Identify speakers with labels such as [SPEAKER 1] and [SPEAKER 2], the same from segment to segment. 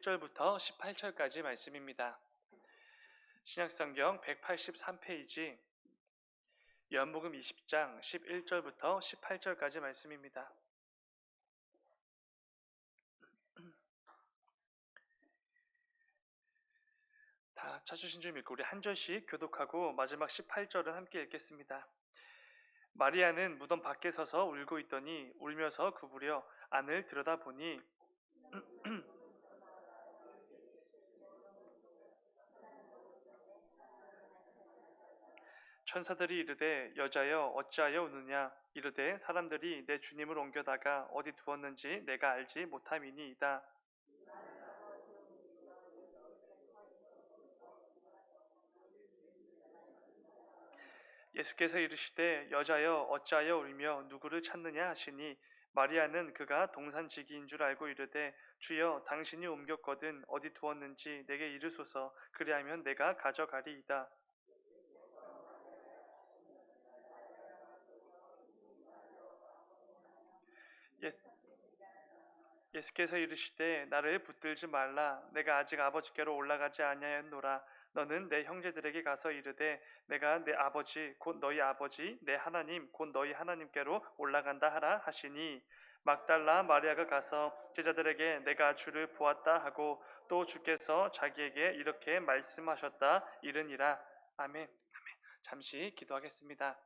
[SPEAKER 1] 1절부터 18절까지 말씀입니다. 신약성경 183페이지 요한복음 20장 11절부터 18절까지 말씀입니다. 다 찾으신 줄 믿고 우리 한 절씩 교독하고 마지막 18절은 함께 읽겠습니다. 마리아는 무덤 밖에 서서 울고 있더니 울면서 구부려 안을 들여다보니 천사들이 이르되 여자여 어찌하여 우느냐 이르되 사람들이 내 주님을 옮겨다가 어디 두었는지 내가 알지 못함이니이다. 예수께서 이르시되 여자여 어찌하여 울며 누구를 찾느냐 하시니 마리아는 그가 동산지기인 줄 알고 이르되 주여 당신이 옮겼거든 어디 두었는지 내게 이르소서 그리하면 내가 가져가리이다. 예, 예수께서 이르시되 나를 붙들지 말라 내가 아직 아버지께로 올라가지 아니하였노라 너는 내 형제들에게 가서 이르되 내가 내 아버지 곧 너희 아버지 내 하나님 곧 너희 하나님께로 올라간다 하라 하시니 막달라 마리아가 가서 제자들에게 내가 주를 보았다 하고 또 주께서 자기에게 이렇게 말씀하셨다 이르니라. 아멘. 잠시 기도하겠습니다.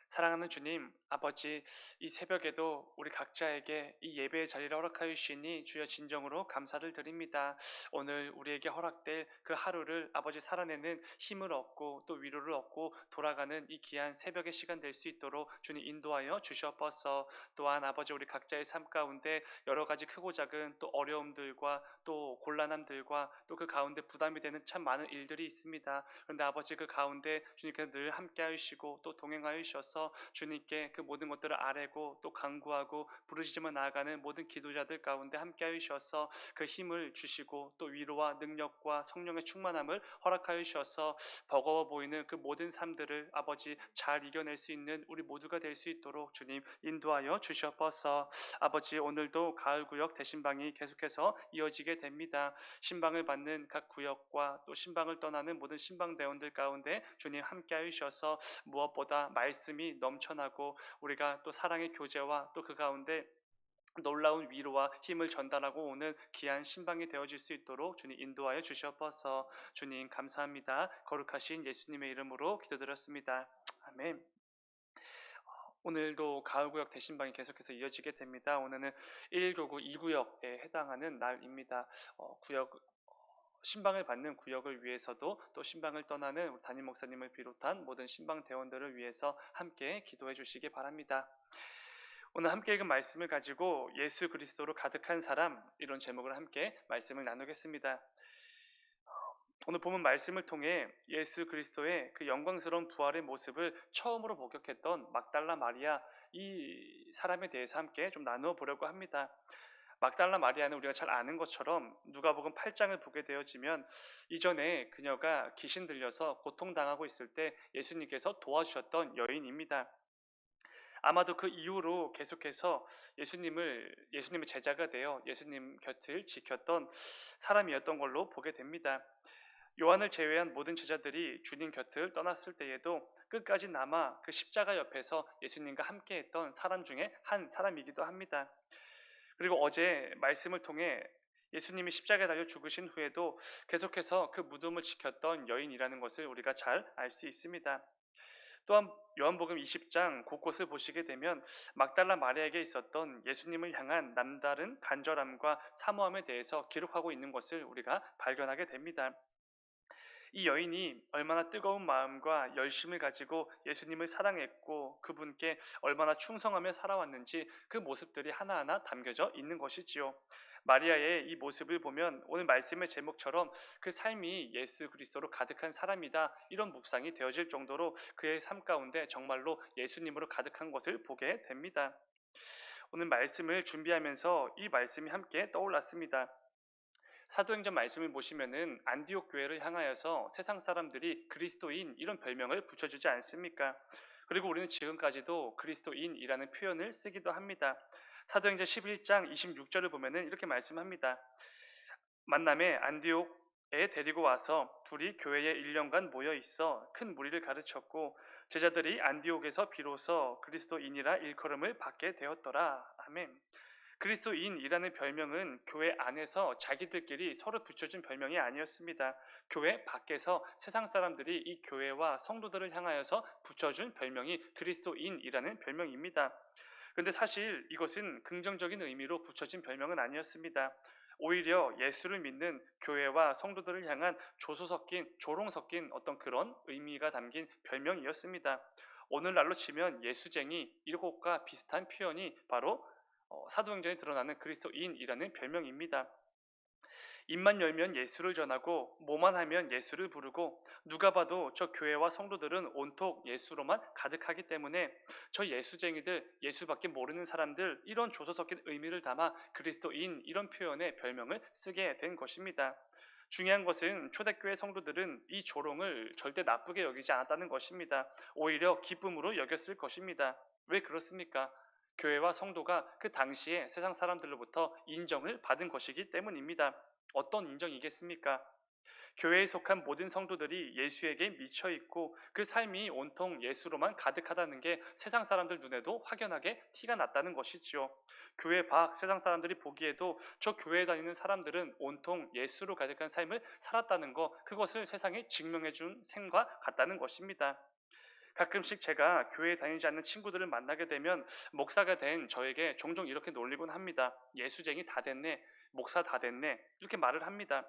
[SPEAKER 1] 사랑하는 주님, 아버지, 이 새벽에도 우리 각자에게 이 예배의 자리를 허락하여 주시니 주여 진정으로 감사를 드립니다. 오늘 우리에게 허락될 그 하루를 아버지 살아내는 힘을 얻고 또 위로를 얻고 돌아가는 이 귀한 새벽의 시간 될 수 있도록 주님 인도하여 주시옵소서. 또한 아버지 우리 각자의 삶 가운데 여러 가지 크고 작은 또 어려움들과 또 곤란함들과 또 그 가운데 부담이 되는 참 많은 일들이 있습니다. 그런데 아버지 그 가운데 주님께서 늘 함께하여 주시고 또 동행하여 주셔서 주님께 그 모든 것들을 아뢰고 또 간구하고 부르짖으며 나아가는 모든 기도자들 가운데 함께하여 주셔서 그 힘을 주시고 또 위로와 능력과 성령의 충만함을 허락하여 주셔서 버거워 보이는 그 모든 삶들을 아버지 잘 이겨낼 수 있는 우리 모두가 될 수 있도록 주님 인도하여 주시옵소서. 아버지 오늘도 가을 구역 대신방이 계속해서 이어지게 됩니다. 신방을 받는 각 구역과 또 신방을 떠나는 모든 신방대원들 가운데 주님 함께하여 주셔서 무엇보다 말씀이 넘쳐나고 우리가 또 사랑의 교제와 또 그 가운데 놀라운 위로와 힘을 전달하고 오는 귀한 신방이 되어질 수 있도록 주님 인도하여 주시옵소서. 주님 감사합니다. 거룩하신 예수님의 이름으로 기도드렸습니다. 아멘. 오늘도 가을구역 대신방이 계속해서 이어지게 됩니다. 오늘은 119구 2구역에 해당하는 날입니다. 구역 신방을 받는 구역을 위해서도 또 신방을 떠나는 우리 담임 목사님을 비롯한 모든 신방 대원들을 위해서 함께 기도해 주시기 바랍니다. 오늘 함께 읽은 말씀을 가지고 예수 그리스도로 가득한 사람 이런 제목을 함께 말씀을 나누겠습니다. 오늘 본문 말씀을 통해 예수 그리스도의 그 영광스러운 부활의 모습을 처음으로 목격했던 막달라 마리아 이 사람에 대해서 함께 좀 나누어 보려고 합니다. 막달라 마리아는 우리가 잘 아는 것처럼 누가복음 8장을 보게 되어지면 이전에 그녀가 귀신 들려서 고통당하고 있을 때 예수님께서 도와주셨던 여인입니다. 아마도 그 이후로 계속해서 예수님의 제자가 되어 예수님 곁을 지켰던 사람이었던 걸로 보게 됩니다. 요한을 제외한 모든 제자들이 주님 곁을 떠났을 때에도 끝까지 남아 그 십자가 옆에서 예수님과 함께했던 사람 중에 한 사람이기도 합니다. 그리고 어제 말씀을 통해 예수님이 십자가에 달려 죽으신 후에도 계속해서 그 무덤을 지켰던 여인이라는 것을 우리가 잘 알 수 있습니다. 또한 요한복음 20장 곳곳을 보시게 되면 막달라 마리아에게 있었던 예수님을 향한 남다른 간절함과 사모함에 대해서 기록하고 있는 것을 우리가 발견하게 됩니다. 이 여인이 얼마나 뜨거운 마음과 열심을 가지고 예수님을 사랑했고 그분께 얼마나 충성하며 살아왔는지 그 모습들이 하나하나 담겨져 있는 것이지요. 마리아의 이 모습을 보면 오늘 말씀의 제목처럼 그 삶이 예수 그리스도로 가득한 사람이다 이런 묵상이 되어질 정도로 그의 삶 가운데 정말로 예수님으로 가득한 것을 보게 됩니다. 오늘 말씀을 준비하면서 이 말씀이 함께 떠올랐습니다. 사도행전 말씀을 보시면은 안디옥 교회를 향하여서 세상 사람들이 그리스도인 이런 별명을 붙여주지 않습니까? 그리고 우리는 지금까지도 그리스도인이라는 표현을 쓰기도 합니다. 사도행전 11장 26절을 보면은 이렇게 말씀합니다. 만남에 안디옥에 데리고 와서 둘이 교회에 1년간 모여 있어 큰 무리를 가르쳤고 제자들이 안디옥에서 비로소 그리스도인이라 일컬음을 받게 되었더라. 아멘. 그리스도인이라는 별명은 교회 안에서 자기들끼리 서로 붙여준 별명이 아니었습니다. 교회 밖에서 세상 사람들이 이 교회와 성도들을 향하여서 붙여준 별명이 그리스도인이라는 별명입니다. 그런데 사실 이것은 긍정적인 의미로 붙여진 별명은 아니었습니다. 오히려 예수를 믿는 교회와 성도들을 향한 조롱 섞인 어떤 그런 의미가 담긴 별명이었습니다. 오늘날로 치면 예수쟁이 이것과 비슷한 표현이 바로 사도행전에 드러나는 그리스도인이라는 별명입니다. 입만 열면 예수를 전하고 뭐만 하면 예수를 부르고 누가 봐도 저 교회와 성도들은 온통 예수로만 가득하기 때문에 저 예수쟁이들, 예수밖에 모르는 사람들 이런 조소 섞인 의미를 담아 그리스도인 이런 표현의 별명을 쓰게 된 것입니다. 중요한 것은 초대교회 성도들은 이 조롱을 절대 나쁘게 여기지 않았다는 것입니다. 오히려 기쁨으로 여겼을 것입니다. 왜 그렇습니까? 교회와 성도가 그 당시에 세상 사람들로부터 인정을 받은 것이기 때문입니다. 어떤 인정이겠습니까? 교회에 속한 모든 성도들이 예수에게 미쳐 있고 그 삶이 온통 예수로만 가득하다는 게 세상 사람들 눈에도 확연하게 티가 났다는 것이지요. 교회 밖 세상 사람들이 보기에도 저 교회에 다니는 사람들은 온통 예수로 가득한 삶을 살았다는 것, 그것을 세상에 증명해 준 셈과 같다는 것입니다. 가끔씩 제가 교회에 다니지 않는 친구들을 만나게 되면 목사가 된 저에게 종종 이렇게 놀리곤 합니다. 예수쟁이 다 됐네, 목사 다 됐네, 이렇게 말을 합니다.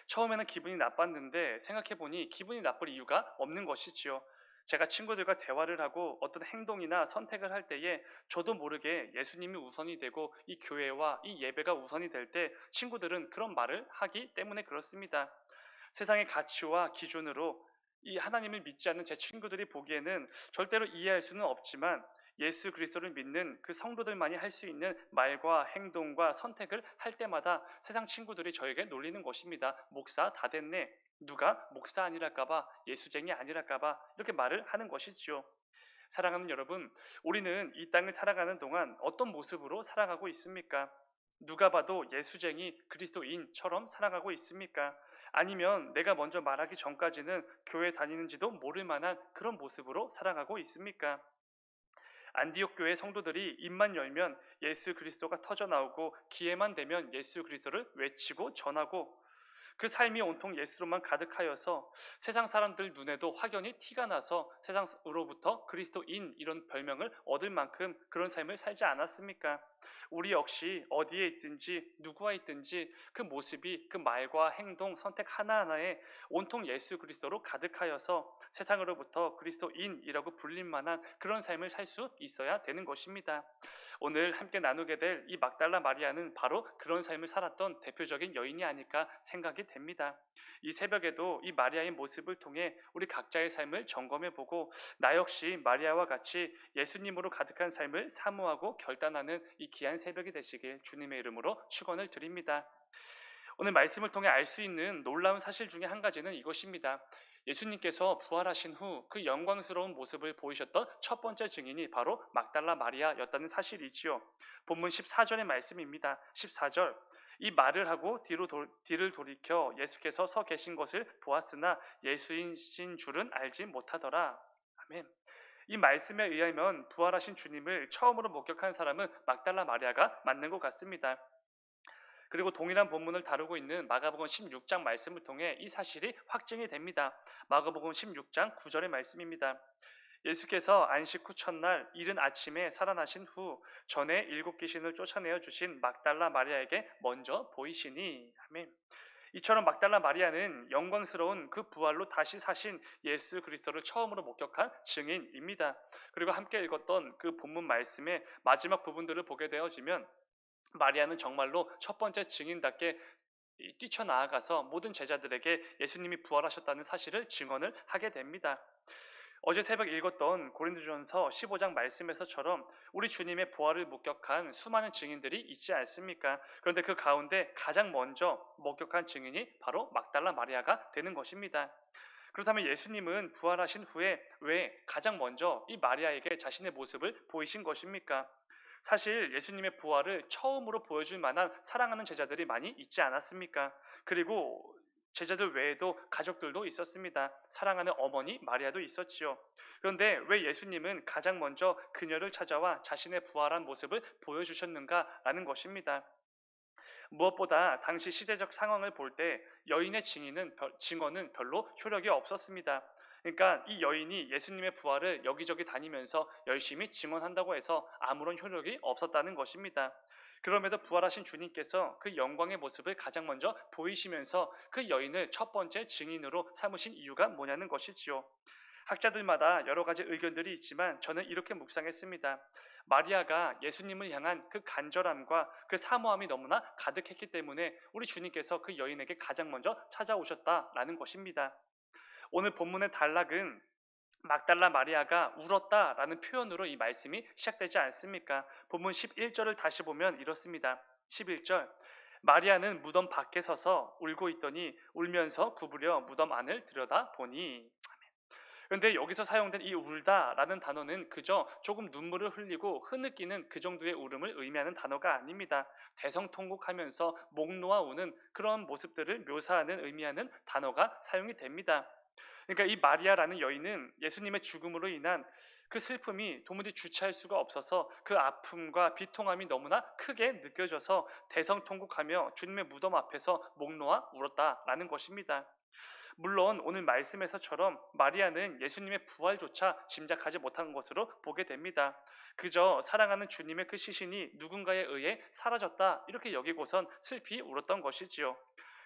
[SPEAKER 1] 처음에는 기분이 나빴는데 생각해보니 기분이 나쁠 이유가 없는 것이지요. 제가 친구들과 대화를 하고 어떤 행동이나 선택을 할 때에 저도 모르게 예수님이 우선이 되고 이 교회와 이 예배가 우선이 될 때 친구들은 그런 말을 하기 때문에 그렇습니다. 세상의 가치와 기준으로 이 하나님을 믿지 않는 제 친구들이 보기에는 절대로 이해할 수는 없지만 예수 그리스도를 믿는 그 성도들만이 할 수 있는 말과 행동과 선택을 할 때마다 세상 친구들이 저에게 놀리는 것입니다. 목사 다 됐네. 누가 목사 아니랄까봐, 예수쟁이 아니랄까봐 이렇게 말을 하는 것이지요. 사랑하는 여러분, 우리는 이 땅을 살아가는 동안 어떤 모습으로 살아가고 있습니까? 누가 봐도 예수쟁이 그리스도인처럼 살아가고 있습니까? 아니면 내가 먼저 말하기 전까지는 교회 다니는지도 모를 만한 그런 모습으로 살아가고 있습니까? 안디옥 교회 성도들이 입만 열면 예수 그리스도가 터져 나오고 기회만 되면 예수 그리스도를 외치고 전하고 그 삶이 온통 예수로만 가득하여서 세상 사람들 눈에도 확연히 티가 나서 세상으로부터 그리스도인 이런 별명을 얻을 만큼 그런 삶을 살지 않았습니까? 우리 역시 어디에 있든지 누구와 있든지 그 모습이 그 말과 행동 선택 하나하나에 온통 예수 그리스도로 가득하여서 세상으로부터 그리스도인이라고 불릴 만한 그런 삶을 살 수 있어야 되는 것입니다. 오늘 함께 나누게 될 이 막달라 마리아는 바로 그런 삶을 살았던 대표적인 여인이 아닐까 생각이 됩니다. 이 새벽에도 이 마리아의 모습을 통해 우리 각자의 삶을 점검해 보고 나 역시 마리아와 같이 예수님으로 가득한 삶을 사모하고 결단하는 이 귀한 새벽이 되시길 주님의 이름으로 축원을 드립니다. 오늘 말씀을 통해 알 수 있는 놀라운 사실 중에 한 가지는 이것입니다. 예수님께서 부활하신 후 그 영광스러운 모습을 보이셨던 첫 번째 증인이 바로 막달라 마리아였다는 사실이지요. 본문 14절의 말씀입니다. 14절. 이 말을 하고 뒤를 돌이켜 예수께서 서 계신 것을 보았으나 예수이신 줄은 알지 못하더라. 아멘. 이 말씀에 의하면 부활하신 주님을 처음으로 목격한 사람은 막달라 마리아가 맞는 것 같습니다. 그리고 동일한 본문을 다루고 있는 마가복음 16장 말씀을 통해 이 사실이 확증이 됩니다. 마가복음 16장 9절의 말씀입니다. 예수께서 안식 후 첫날 이른 아침에 살아나신 후 전에 7귀신을 쫓아내어 주신 막달라 마리아에게 먼저 보이시니 아멘. 이처럼 막달라 마리아는 영광스러운 그 부활로 다시 사신 예수 그리스도를 처음으로 목격한 증인입니다. 그리고 함께 읽었던 그 본문 말씀의 마지막 부분들을 보게 되어지면 마리아는 정말로 첫 번째 증인답게 뛰쳐나아가서 모든 제자들에게 예수님이 부활하셨다는 사실을 증언을 하게 됩니다. 어제 새벽 읽었던 고린도전서 15장 말씀에서처럼 우리 주님의 부활을 목격한 수많은 증인들이 있지 않습니까? 그런데 그 가운데 가장 먼저 목격한 증인이 바로 막달라 마리아가 되는 것입니다. 그렇다면 예수님은 부활하신 후에 왜 가장 먼저 이 마리아에게 자신의 모습을 보이신 것입니까? 사실 예수님의 부활을 처음으로 보여줄 만한 사랑하는 제자들이 많이 있지 않았습니까? 그리고 제자들 외에도 가족들도 있었습니다. 사랑하는 어머니 마리아도 있었지요. 그런데 왜 예수님은 가장 먼저 그녀를 찾아와 자신의 부활한 모습을 보여주셨는가라는 것입니다. 무엇보다 당시 시대적 상황을 볼 때 여인의 증언은 별로 효력이 없었습니다. 그러니까 이 여인이 예수님의 부활을 여기저기 다니면서 열심히 증언한다고 해서 아무런 효력이 없었다는 것입니다. 그럼에도 부활하신 주님께서 그 영광의 모습을 가장 먼저 보이시면서 그 여인을 첫 번째 증인으로 삼으신 이유가 뭐냐는 것이지요. 학자들마다 여러 가지 의견들이 있지만 저는 이렇게 묵상했습니다. 마리아가 예수님을 향한 그 간절함과 그 사모함이 너무나 가득했기 때문에 우리 주님께서 그 여인에게 가장 먼저 찾아오셨다라는 것입니다. 오늘 본문의 단락은 막달라 마리아가 울었다라는 표현으로 이 말씀이 시작되지 않습니까? 본문 11절을 다시 보면 이렇습니다. 11절 마리아는 무덤 밖에 서서 울고 있더니 울면서 구부려 무덤 안을 들여다보니. 그런데 여기서 사용된 이 울다라는 단어는 그저 조금 눈물을 흘리고 흐느끼는 그 정도의 울음을 의미하는 단어가 아닙니다. 대성통곡하면서 목 놓아 우는 그런 모습들을 묘사하는 의미하는 단어가 사용이 됩니다. 그러니까 이 마리아라는 여인은 예수님의 죽음으로 인한 그 슬픔이 도무지 주체할 수가 없어서 그 아픔과 비통함이 너무나 크게 느껴져서 대성통곡하며 주님의 무덤 앞에서 목 놓아 울었다라는 것입니다. 물론 오늘 말씀에서처럼 마리아는 예수님의 부활조차 짐작하지 못한 것으로 보게 됩니다. 그저 사랑하는 주님의 그 시신이 누군가에 의해 사라졌다 이렇게 여기고선 슬피 울었던 것이지요.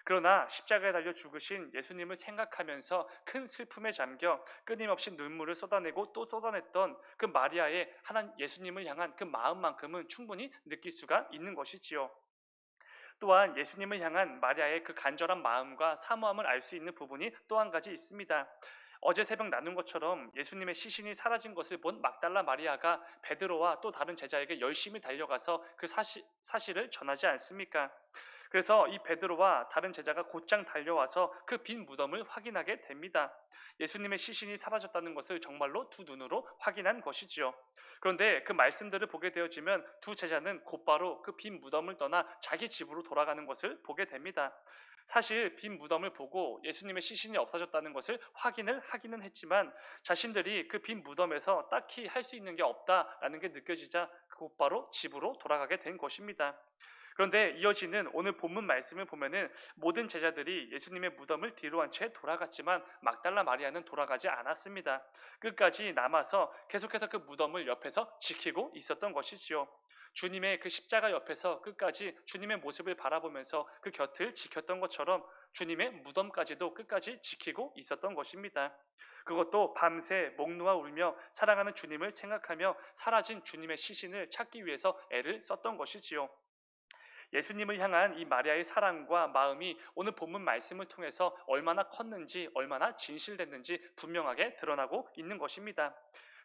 [SPEAKER 1] 그러나 십자가에 달려 죽으신 예수님을 생각하면서 큰 슬픔에 잠겨 끊임없이 눈물을 쏟아내고 또 쏟아냈던 그 마리아의 하나님 예수님을 향한 그 마음만큼은 충분히 느낄 수가 있는 것이지요. 또한 예수님을 향한 마리아의 그 간절한 마음과 사모함을 알 수 있는 부분이 또 한 가지 있습니다. 어제 새벽 나눈 것처럼 예수님의 시신이 사라진 것을 본 막달라 마리아가 베드로와 또 다른 제자에게 열심히 달려가서 그 사실을 전하지 않습니까? 그래서 이 베드로와 다른 제자가 곧장 달려와서 그 빈 무덤을 확인하게 됩니다. 예수님의 시신이 사라졌다는 것을 정말로 두 눈으로 확인한 것이지요. 그런데 그 말씀들을 보게 되어지면 두 제자는 곧바로 그 빈 무덤을 떠나 자기 집으로 돌아가는 것을 보게 됩니다. 사실 빈 무덤을 보고 예수님의 시신이 없어졌다는 것을 확인을 하기는 했지만 자신들이 그 빈 무덤에서 딱히 할 수 있는 게 없다라는 게 느껴지자 곧바로 집으로 돌아가게 된 것입니다. 그런데 이어지는 오늘 본문 말씀을 보면은 모든 제자들이 예수님의 무덤을 뒤로 한 채 돌아갔지만 막달라 마리아는 돌아가지 않았습니다. 끝까지 남아서 계속해서 그 무덤을 옆에서 지키고 있었던 것이지요. 주님의 그 십자가 옆에서 끝까지 주님의 모습을 바라보면서 그 곁을 지켰던 것처럼 주님의 무덤까지도 끝까지 지키고 있었던 것입니다. 그것도 밤새 목 놓아 울며 사랑하는 주님을 생각하며 사라진 주님의 시신을 찾기 위해서 애를 썼던 것이지요. 예수님을 향한 이 마리아의 사랑과 마음이 오늘 본문 말씀을 통해서 얼마나 컸는지, 얼마나 진실됐는지 분명하게 드러나고 있는 것입니다.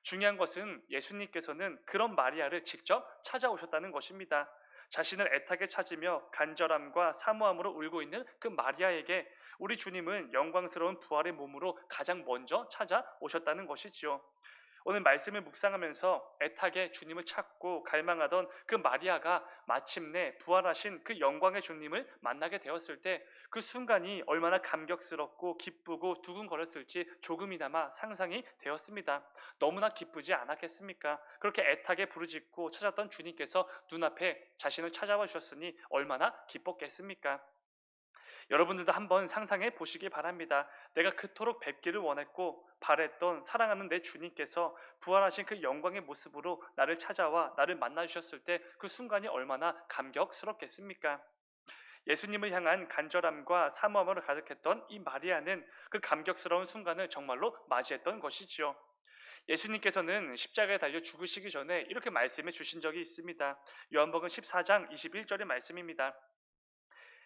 [SPEAKER 1] 중요한 것은 예수님께서는 그런 마리아를 직접 찾아오셨다는 것입니다. 자신을 애타게 찾으며 간절함과 사모함으로 울고 있는 그 마리아에게 우리 주님은 영광스러운 부활의 몸으로 가장 먼저 찾아오셨다는 것이지요. 오늘 말씀을 묵상하면서 애타게 주님을 찾고 갈망하던 그 마리아가 마침내 부활하신 그 영광의 주님을 만나게 되었을 때 그 순간이 얼마나 감격스럽고 기쁘고 두근거렸을지 조금이나마 상상이 되었습니다. 너무나 기쁘지 않았겠습니까? 그렇게 애타게 부르짖고 찾았던 주님께서 눈앞에 자신을 찾아와 주셨으니 얼마나 기뻤겠습니까? 여러분들도 한번 상상해 보시기 바랍니다. 내가 그토록 뵙기를 원했고 바랬던 사랑하는 내 주님께서 부활하신 그 영광의 모습으로 나를 찾아와 나를 만나 주셨을 때 그 순간이 얼마나 감격스럽겠습니까? 예수님을 향한 간절함과 사모함으로 가득했던 이 마리아는 그 감격스러운 순간을 정말로 맞이했던 것이지요. 예수님께서는 십자가에 달려 죽으시기 전에 이렇게 말씀해 주신 적이 있습니다. 요한복음 14장 21절의 말씀입니다.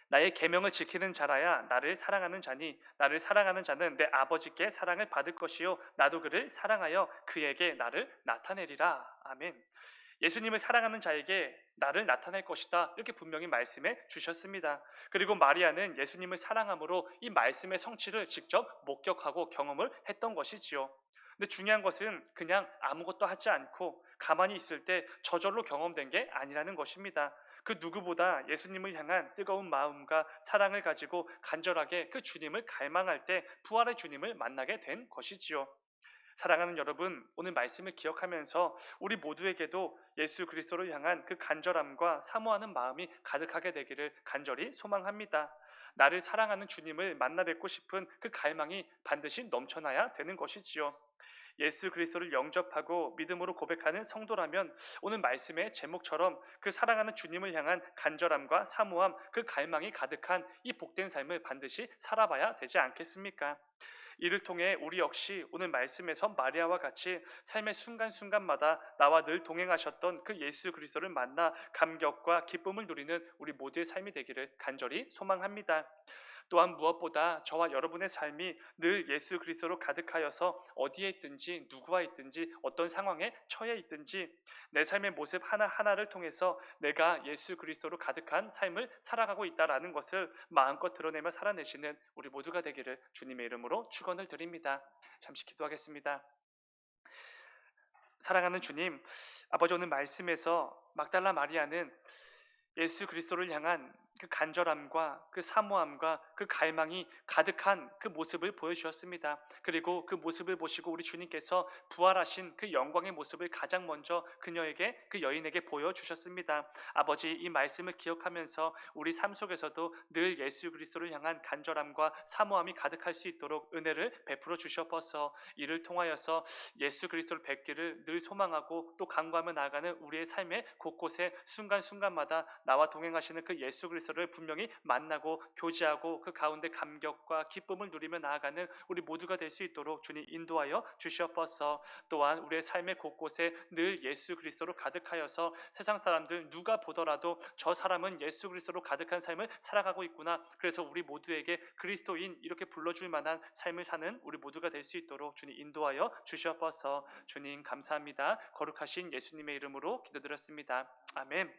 [SPEAKER 1] 나의 계명을 지키는 자라야 나를 사랑하는 자니 나를 사랑하는 자는 내 아버지께 사랑을 받을 것이요 나도 그를 사랑하여 그에게 나를 나타내리라. 아멘. 예수님을 사랑하는 자에게 나를 나타낼 것이다. 이렇게 분명히 말씀해 주셨습니다. 그리고 마리아는 예수님을 사랑함으로 이 말씀의 성취를 직접 목격하고 경험을 했던 것이지요. 근데 중요한 것은 그냥 아무것도 하지 않고 가만히 있을 때 저절로 경험된 게 아니라는 것입니다. 그 누구보다 예수님을 향한 뜨거운 마음과 사랑을 가지고 간절하게 그 주님을 갈망할 때 부활의 주님을 만나게 된 것이지요. 사랑하는 여러분, 오늘 말씀을 기억하면서 우리 모두에게도 예수 그리스도를 향한 그 간절함과 사모하는 마음이 가득하게 되기를 간절히 소망합니다. 나를 사랑하는 주님을 만나 뵙고 싶은 그 갈망이 반드시 넘쳐나야 되는 것이지요. 예수 그리스도를 영접하고 믿음으로 고백하는 성도라면 오늘 말씀의 제목처럼 그 사랑하는 주님을 향한 간절함과 사모함, 그 갈망이 가득한 이 복된 삶을 반드시 살아봐야 되지 않겠습니까? 이를 통해 우리 역시 오늘 말씀에서 마리아와 같이 삶의 순간순간마다 나와 늘 동행하셨던 그 예수 그리스도를 만나 감격과 기쁨을 누리는 우리 모두의 삶이 되기를 간절히 소망합니다. 또한 무엇보다 저와 여러분의 삶이 늘 예수 그리스도로 가득하여서 어디에 있든지 누구와 있든지 어떤 상황에 처해 있든지 내 삶의 모습 하나하나를 통해서 내가 예수 그리스도로 가득한 삶을 살아가고 있다라는 것을 마음껏 드러내며 살아내시는 우리 모두가 되기를 주님의 이름으로 축원을 드립니다. 잠시 기도하겠습니다. 사랑하는 주님, 아버지 오늘 말씀에서 막달라 마리아는 예수 그리스도를 향한 그 간절함과 그 사모함과 그 갈망이 가득한 그 모습을 보여주셨습니다. 그리고 그 모습을 보시고 우리 주님께서 부활하신 그 영광의 모습을 가장 먼저 그녀에게 그 여인에게 보여주셨습니다. 아버지 이 말씀을 기억하면서 우리 삶 속에서도 늘 예수 그리스도를 향한 간절함과 사모함이 가득할 수 있도록 은혜를 베풀어 주셔서 이를 통하여서 예수 그리스도를 뵙기를 늘 소망하고 또 간구하며 나아가는 우리의 삶의 곳곳에 순간순간마다 나와 동행하시는 그 예수 그리스도를 분명히 만나고 교제하고 그 가운데 감격과 기쁨을 누리며 나아가는 우리 모두가 될 수 있도록 주님 인도하여 주시옵소서. 또한 우리의 삶의 곳곳에 늘 예수 그리스도로 가득하여서 세상 사람들 누가 보더라도 저 사람은 예수 그리스도로 가득한 삶을 살아가고 있구나. 그래서 우리 모두에게 그리스도인 이렇게 불러줄 만한 삶을 사는 우리 모두가 될 수 있도록 주님 인도하여 주시옵소서. 주님 감사합니다. 거룩하신 예수님의 이름으로 기도드렸습니다. 아멘.